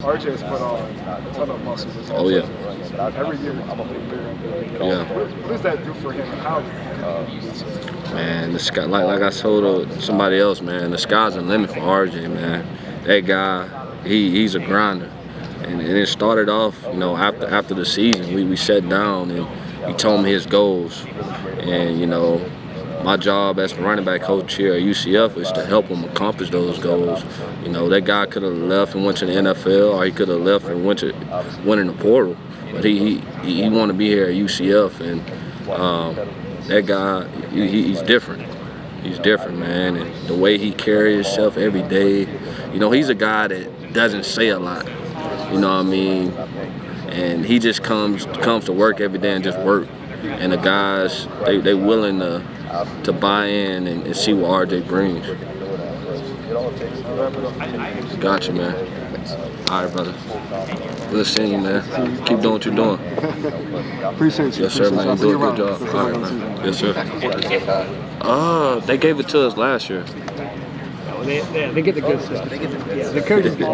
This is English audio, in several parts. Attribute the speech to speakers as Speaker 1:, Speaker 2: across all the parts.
Speaker 1: RJ has put on a ton of muscle this
Speaker 2: Oh yeah.
Speaker 1: Every year he's getting bigger and bigger.
Speaker 2: Yeah.
Speaker 1: What does that do for him, and how?
Speaker 2: Man, the sky, like I told somebody else, man, the sky's the limit for RJ, man. That guy, he's a grinder. And it started off, after the season, we sat down and he told me his goals. And, my job as the running back coach here at UCF is to help him accomplish those goals. That guy could have left and went to the NFL, or he could have left and went in the portal. But he wanted to be here at UCF, and that guy, he's different. He's different, man. And the way he carries himself every day, he's a guy that doesn't say a lot. You know what I mean? And he just comes to work every day and just work. And the guys, they willing to buy in and see what RJ brings. Gotcha, man. All right, brother. Good seeing you, man. Keep doing what you're doing.
Speaker 1: Appreciate you.
Speaker 2: Yes, sir, man. You do a good job. All right, man. Yes, sir. They gave it to us last year.
Speaker 3: They get the good stuff. The coaches get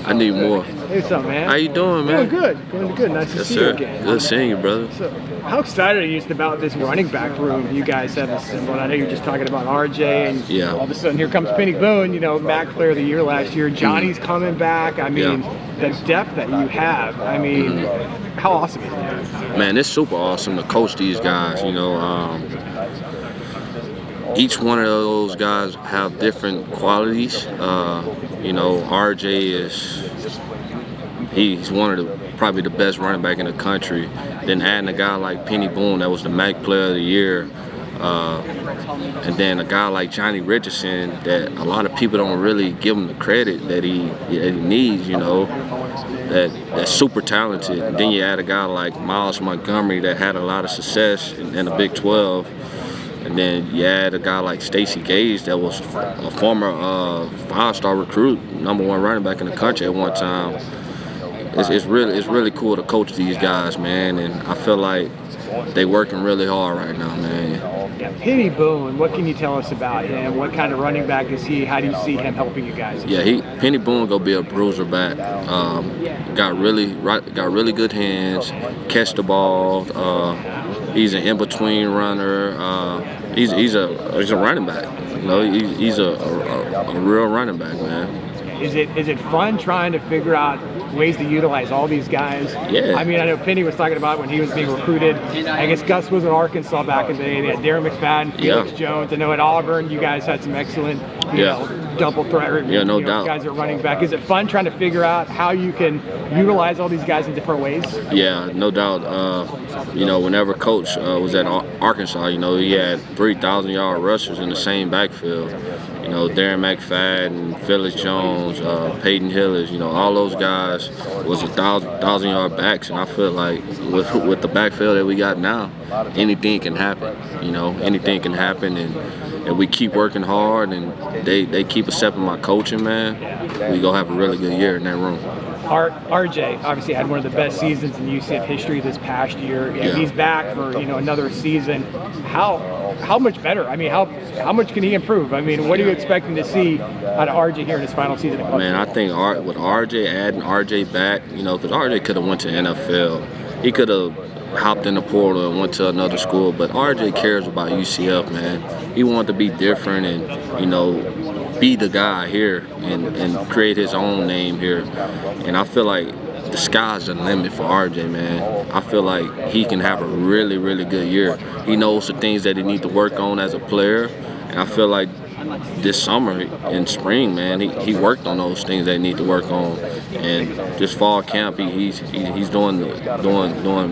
Speaker 2: I need more.
Speaker 3: Hey, what's up, man?
Speaker 2: How you doing, man?
Speaker 3: Doing good. Nice to see you again.
Speaker 2: Good seeing you, brother.
Speaker 3: So, how excited are you about this running back room you guys have assembled? I know you're just talking about RJ, and all of a sudden here comes Penny Boone, MAC Player of the Year last year. Johnny's coming back. I mean, the depth that you have. I mean, how awesome is that?
Speaker 2: Man, it's super awesome to coach these guys. Each one of those guys have different qualities. RJ he's one of probably the best running back in the country. Then adding a guy like Penny Boone, that was the MAC Player of the Year, and then a guy like Johnny Richardson, that a lot of people don't really give him the credit that he needs. That's super talented. And then you add a guy like Miles Montgomery that had a lot of success in the Big 12. And then you add a guy like Stacey Gage that was a former 5-star recruit, #1 running back in the country at one time. It's really cool to coach these guys, man, and I feel like they working really hard right now, man.
Speaker 3: Yeah, Penny Boone, what can you tell us about him? What kind of running back is he? How do you see him helping you guys?
Speaker 2: Yeah, Penny Boone gonna be a bruiser back. Got really good hands, catch the ball. He's an in-between runner. He's a running back. He's a real running back, man.
Speaker 3: Is it fun trying to figure out ways to utilize all these guys?
Speaker 2: Yeah.
Speaker 3: I mean, I know Penny was talking about when he was being recruited. I guess Gus was in Arkansas back in the day. They had Darren McFadden, Felix Jones. I know at Auburn you guys had some excellent, double threat.
Speaker 2: No doubt.
Speaker 3: Guys are running back. Is it fun trying to figure out how you can utilize all these guys in different ways?
Speaker 2: Yeah, no doubt. Whenever Coach was at Arkansas, he had 3,000-yard rushers in the same backfield. Darren McFadden, Felix Jones, Peyton Hillis, all those guys was 1,000-yard backs, and I feel like with the backfield that we got now, anything can happen. Anything can happen, and we keep working hard, and they keep accepting my coaching, man. We gonna have a really good year in that room.
Speaker 3: RJ obviously had one of the best seasons in UCF history this past year. Yeah. He's back for another season. How much better? I mean, how much can he improve? I mean, what are you expecting to see out of RJ here in his final season?
Speaker 2: Man, I think with RJ, adding RJ back, because RJ could have went to NFL. He could have hopped in the portal and went to another school, but RJ cares about UCF, man. He wanted to be different and be the guy here and create his own name here. And I feel like the sky's the limit for RJ, man. I feel like he can have a really, really good year. He knows the things that he needs to work on as a player, and I feel like this summer and spring, man, he worked on those things that he needs to work on. And this fall camp, he's doing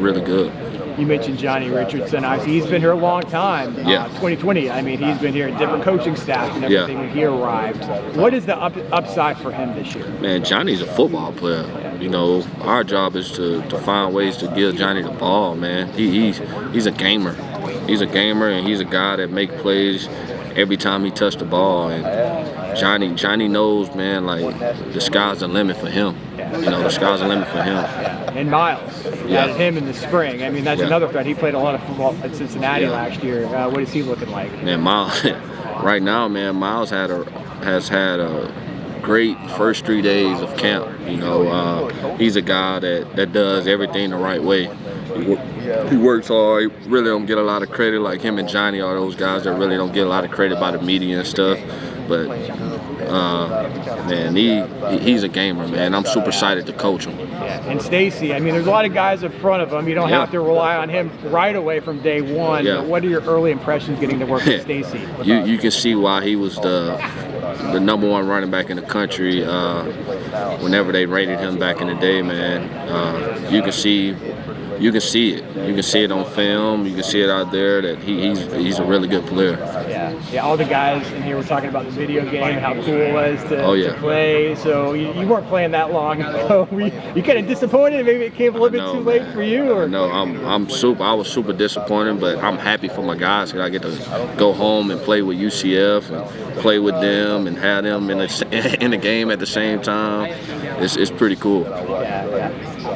Speaker 2: really good.
Speaker 3: You mentioned Johnny Richardson. Obviously, he's been here a long time. 2020. I mean, he's been here, different coaching staff and everything when he arrived. What is the upside for him this year?
Speaker 2: Man, Johnny's a football player. Our job is to find ways to give Johnny the ball, man. He's a gamer. He's a gamer, and he's a guy that make plays every time he touched the ball. And Johnny knows, man, like the sky's the limit for him. The sky's the limit for him.
Speaker 3: And Miles, added him in the spring. I mean, that's another threat. He played a lot of football at Cincinnati last year. What is he looking like?
Speaker 2: Man, Miles, right now, man, Miles has had a great first 3 days of camp. You know, he's a guy that does everything the right way. He works hard. He really don't get a lot of credit. Like him and Johnny are those guys that really don't get a lot of credit by the media and stuff. But man, he's a gamer, man. I'm super excited to coach him.
Speaker 3: Yeah. And Stacy, I mean, there's a lot of guys in front of him. You don't have to rely on him right away from day one.
Speaker 2: Yeah.
Speaker 3: But what are your early impressions getting to work with Stacy?
Speaker 2: You can see why he was the #1 running back in the country whenever they rated him back in the day, man. You can see it. You can see it on film. You can see it out there that he's a really good player.
Speaker 3: Yeah. All the guys in here were talking about the video game, how cool it was to play. So you weren't playing that long. So you kind of disappointed. Maybe it came a little bit too late for you. Or
Speaker 2: no, I was super disappointed, but I'm happy for my guys because I get to go home and play with UCF and play with them and have them in the game at the same time. It's pretty cool.
Speaker 3: Yeah.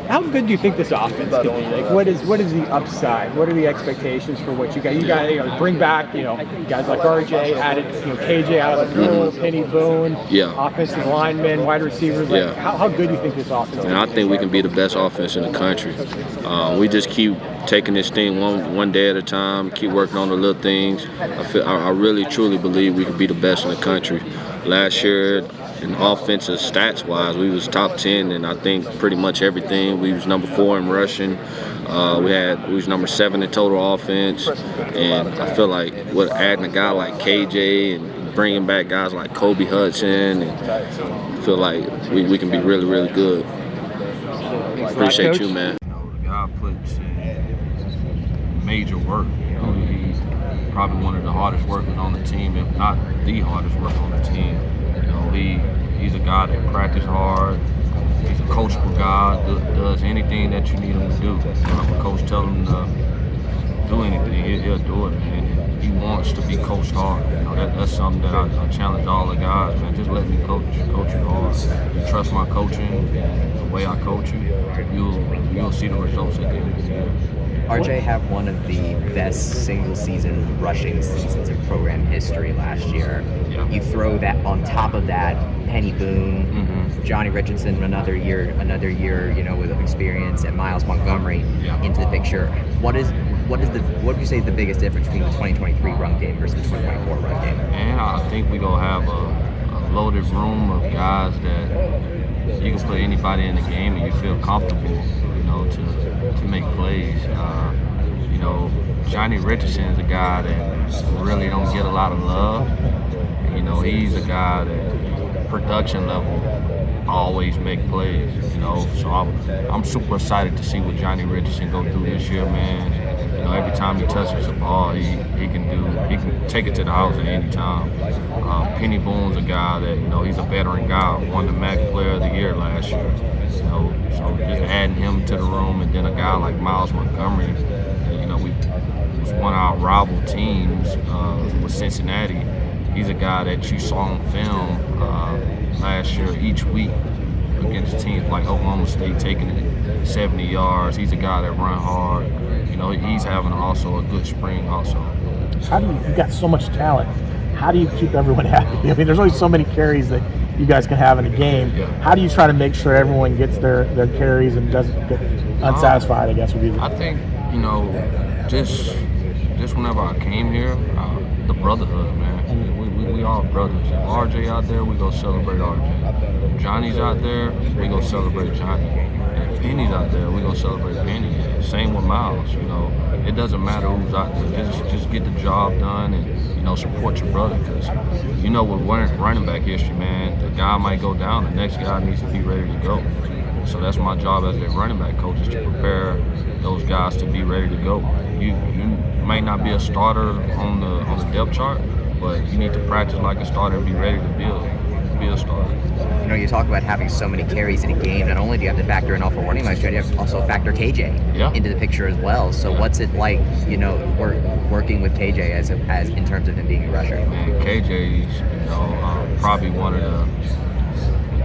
Speaker 3: How good do you think this offense could be? Like, what is the upside? What are the expectations for what you got? You got bring back, guys like RJ, added, KJ out of the pool, Penny Boone, offensive linemen, wide receivers. Like, how good do you think this offense is?
Speaker 2: And I think we can be the best offense in the country. We just keep taking this thing one day at a time, keep working on the little things. I really truly believe we can be the best in the country. Last year, in offensive stats-wise, we was top 10, and I think pretty much everything. We was number 4 in rushing. We was number 7 in total offense, and I feel like with adding a guy like KJ and bringing back guys like Kobe Hudson, and I feel like we can be really, really good. Appreciate you, man.
Speaker 4: The guy puts in major work. He's probably one of the hardest workers on the team, if not the hardest worker on the team. He's a guy that practices hard. He's a coachable guy, does anything that you need him to do. If a coach tells him to do anything, he'll do it, man. He wants to be coached hard. That's something that I challenge all the guys, man. Just let me coach you hard. You trust my coaching, the way I coach you, you'll see the results at the end of the year.
Speaker 5: RJ had one of the best single-season rushing seasons in program history last year.
Speaker 4: Yeah.
Speaker 5: You throw that on top of that, Penny Boone, Johnny Richardson, another year, with experience, and Miles Montgomery into the picture. What would you say is the biggest difference between the 2023 run game versus the 2024 run game?
Speaker 4: And I think we're gonna have a loaded room of guys that you can put anybody in the game and you feel comfortable, to make plays. Johnny Richardson is a guy that really don't get a lot of love. He's a guy that production level always make plays. So I'm super excited to see what Johnny Richardson go through this year, man. Every time he touches the ball, he can take it to the house at any time. Penny Boone's a guy that he's a veteran guy, won the MAC Player of the Year last year. So just adding him to the room, and then a guy like Miles Montgomery, we was one of our rival teams with Cincinnati. He's a guy that you saw on film last year each week against teams like Oklahoma State, taking it 70 yards. He's a guy that run hard. He's having also a good spring also.
Speaker 6: How do you got so much talent? How do you keep everyone happy? I mean, there's only so many carries that you guys can have in a game.
Speaker 4: Yeah.
Speaker 6: How do you try to make sure everyone gets their carries and doesn't get unsatisfied, I guess would be the...
Speaker 4: I think, just whenever I came here, the brotherhood, man. We all brothers. If RJ out there, we go celebrate RJ. If Johnny's out there, we go celebrate Johnny. And if Penny's out there, we go celebrate Penny. Same with Miles. It doesn't matter who's out there. Just get the job done and support your brother, because with running back history, man, the guy might go down, the next guy needs to be ready to go. So that's my job as a running back coach, is to prepare those guys to be ready to go. You might not be a starter on the depth chart, but you need to practice like a starter and be ready to be a starter.
Speaker 5: You talk about having so many carries in a game. Not only do you have to factor in all four running backs, you have to also factor KJ into the picture as well. So what's it like, working with KJ as in terms of him being a rusher?
Speaker 4: Man, KJ's probably one of the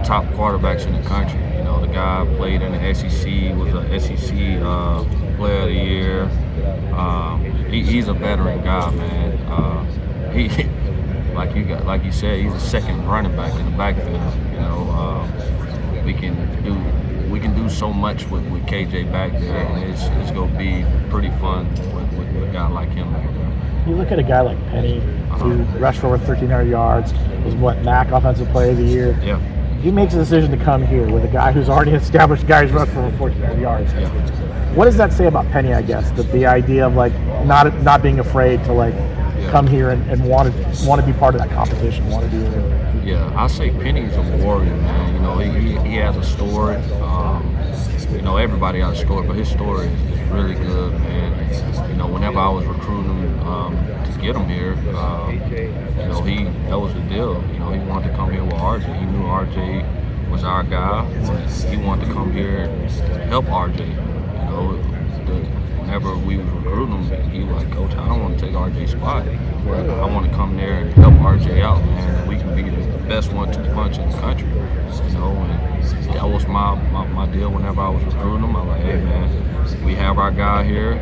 Speaker 4: top quarterbacks in the country. The guy played in the SEC, was an SEC Player of the Year. He's a veteran guy, man. like you said, he's a second running back in the backfield. You know, we can do so much with KJ back there, and it's gonna be pretty fun with a guy like him back there.
Speaker 6: You look at a guy like Penny, who rushed for over 1,300 yards, was MAC Offensive Player of the Year.
Speaker 4: Yeah.
Speaker 6: He makes a decision to come here with a guy who's already an established guy who's rushed for over 1,400 yards.
Speaker 4: Yeah.
Speaker 6: What does that say about Penny, I guess? That the idea of like not being afraid to like come here and want to be part of that competition, want to do it.
Speaker 4: Yeah, I say Penny's a warrior, man. You know, he has a story. You know, everybody has a story, but his story is really good, man. You know, whenever I was recruiting him to get him here, you know, that was the deal. You know, he wanted to come here with RJ. He knew RJ was our guy. He wanted to come here and help RJ. You know, whenever we was recruiting him, he was like, Coach, I don't want to take RJ's spot. I want to come there and help RJ out, man. And we can be the best 1-2 punch in the country. You know, and that was my deal whenever I was recruiting him. I was like, hey, man, we have our guy here.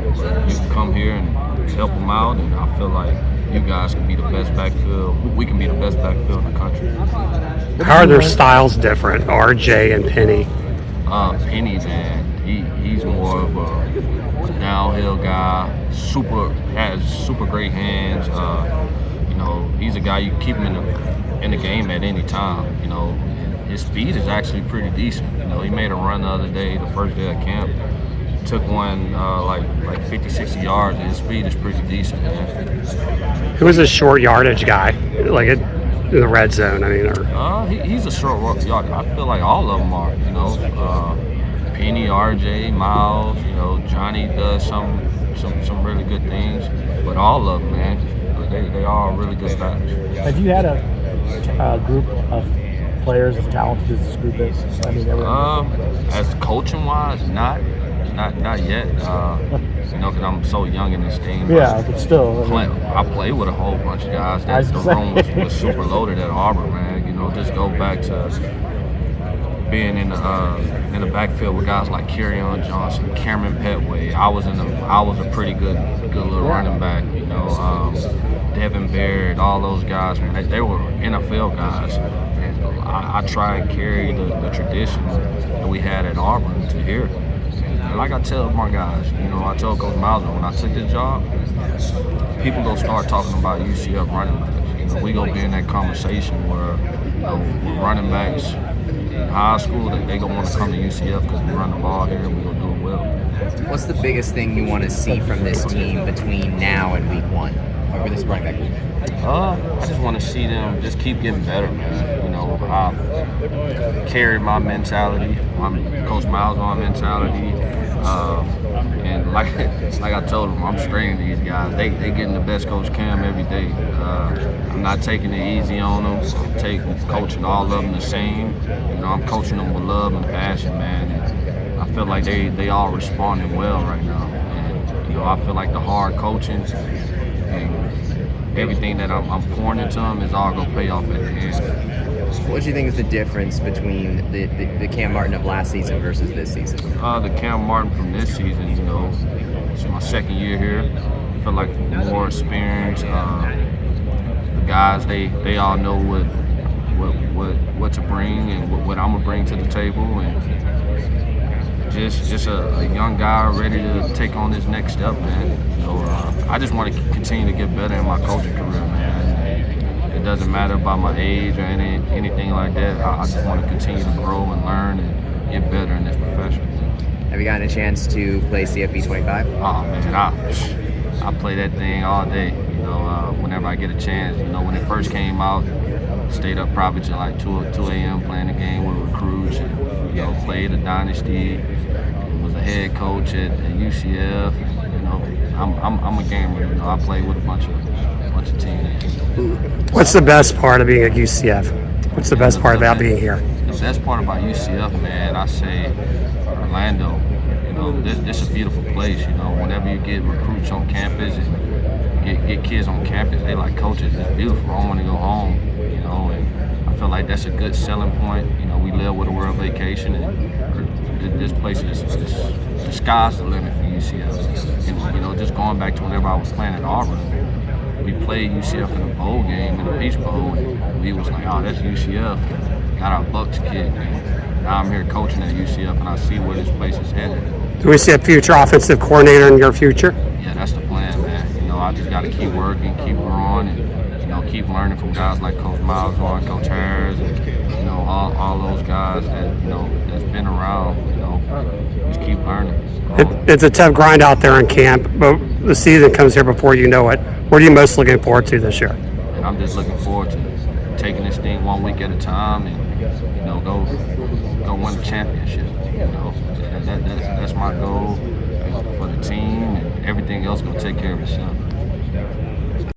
Speaker 4: You can come here and help him out, and I feel like you guys can be the best backfield. We can be the best backfield in the country.
Speaker 7: How are their styles different, RJ and Penny?
Speaker 4: Penny, man, he's more of a downhill guy. Has super great hands. You know, he's a guy you can keep him in the game at any time. You know, his speed is actually pretty decent. You know, he made a run the other day, the first day of camp. Took one like 50, 60 yards, and his speed is pretty decent, man.
Speaker 7: Who is a short yardage guy, like in the red zone? I mean,
Speaker 4: he's a short yardage. I feel like all of them are. You know, Penny, RJ, Miles. You know, Johnny does some really good things, but all of them, man, they are really good backs.
Speaker 6: Have you had a group of players as talented as this group is? I mean,
Speaker 4: as coaching wise, not yet. You know, because I'm so young in this team.
Speaker 6: Yeah, but still.
Speaker 4: I play with a whole bunch of guys. The room was super loaded at Auburn, man. You know, just go back to being in the backfield with guys like Kerryon Johnson, Cameron Petway. I was a pretty good little running back. You know, Devin Baird, all those guys, man. They were NFL guys. And I try and carry the tradition that we had at Auburn to here. And like I tell my guys, you know, I told Coach Miles when I took this job, people gonna start talking about UCF running backs. You know, we gonna be in that conversation where, you know, running backs in high school, they gonna want to come to UCF because we run the ball here and we gonna do it well.
Speaker 5: What's the biggest thing you want to see from this team between now and week 1? Or this running back group?
Speaker 4: I just want to see them just keep getting better, man. You know, I carry my mentality, Coach Miles' mentality, and like I told them, I'm straining these guys. They getting the best Coach Cam every day. I'm not taking it easy on them. I'm coaching all of them the same. You know, I'm coaching them with love and passion, man. And I feel like they all responding well right now. And you know, I feel like the hard coaching and everything that I'm pouring into them is all gonna pay off at the end.
Speaker 5: What do you think is the difference between the Cam Martin of last season versus this season?
Speaker 4: The Cam Martin from this season, you know, it's my second year here. I feel like more experience. The guys, they all know what to bring and what I'm gonna bring to the table, and just a young guy ready to take on this next step, man. So I just want to continue to get better in my coaching career, man. It doesn't matter about my age or anything like that. I just want to continue to grow and learn and get better in this profession.
Speaker 5: Have you gotten a chance to play CFB 25?
Speaker 4: Oh man, I play that thing all day. You know, whenever I get a chance. You know, when it first came out, stayed up probably till like 2 a.m. playing the game with recruits. And, you know, played a dynasty. Was a head coach at UCF. You know, I'm a gamer. You know, I play with a bunch of teams.
Speaker 7: What's the best part of being at UCF? What's the best part about being here?
Speaker 4: The best part about UCF, man, I say Orlando. You know, this is a beautiful place. You know, whenever you get recruits on campus and get kids on campus, they like, coaches, it's beautiful. I want to go home. You know, and I feel like that's a good selling point. You know, we live with a world vacation, and this place is the sky's the limit for UCF. And, you know, just going back to whenever I was playing at Auburn, we played UCF in a bowl game, in a Peach Bowl, and we was like, oh, that's UCF. Got our Bucks kicked. Now I'm here coaching at UCF, and I see where this place is headed.
Speaker 7: Do we see a future offensive coordinator in your future?
Speaker 4: Yeah, that's the plan, man. You know, I just got to keep working, keep growing, and, you know, keep learning from guys like Coach Miles on, Coach Harris, and, you know, all those guys that, you know, that's been around, you know, just keep learning.
Speaker 7: It's a tough grind out there in camp, but the season comes here before you know it. What are you most looking forward to this year?
Speaker 4: And I'm just looking forward to taking this thing 1 week at a time and, you know, go win the championship. You know, that's my goal for the team, and everything else will take care of itself.